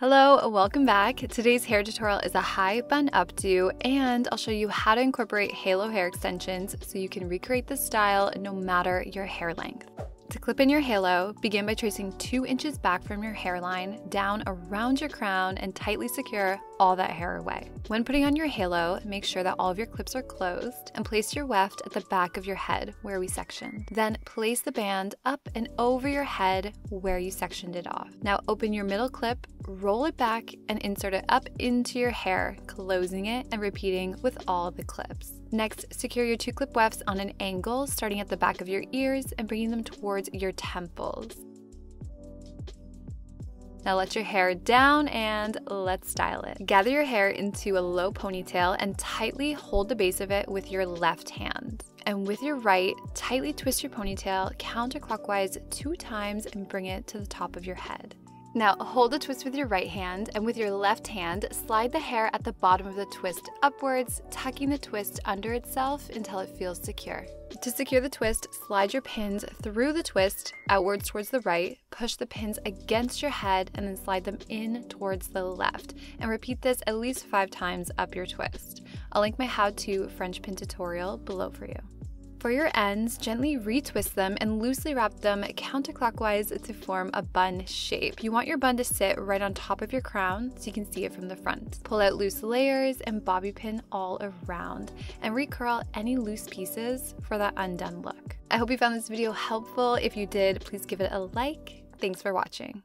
Hello, welcome back. Today's hair tutorial is a high bun updo, and I'll show you how to incorporate halo hair extensions so you can recreate the style no matter your hair length. To clip in your halo, begin by tracing 2 inches back from your hairline down around your crown and tightly secure all that hair away. When putting on your halo, make sure that all of your clips are closed and place your weft at the back of your head where we sectioned. Then place the band up and over your head where you sectioned it off. Now open your middle clip, roll it back, and insert it up into your hair, closing it and repeating with all the clips. Next, secure your 2 clip wefts on an angle, starting at the back of your ears and bringing them towards your temples. Now let your hair down and let's style it. Gather your hair into a low ponytail and tightly hold the base of it with your left hand. And with your right, tightly twist your ponytail counterclockwise 2 times and bring it to the top of your head. Now hold the twist with your right hand, and with your left hand, slide the hair at the bottom of the twist upwards, tucking the twist under itself until it feels secure. To secure the twist, slide your pins through the twist outwards towards the right, push the pins against your head, and then slide them in towards the left. And repeat this at least 5 times up your twist. I'll link my how-to French pin tutorial below for you. For your ends, gently retwist them and loosely wrap them counterclockwise to form a bun shape. You want your bun to sit right on top of your crown so you can see it from the front. Pull out loose layers and bobby pin all around and recurl any loose pieces for that undone look. I hope you found this video helpful. If you did, please give it a like. Thanks for watching.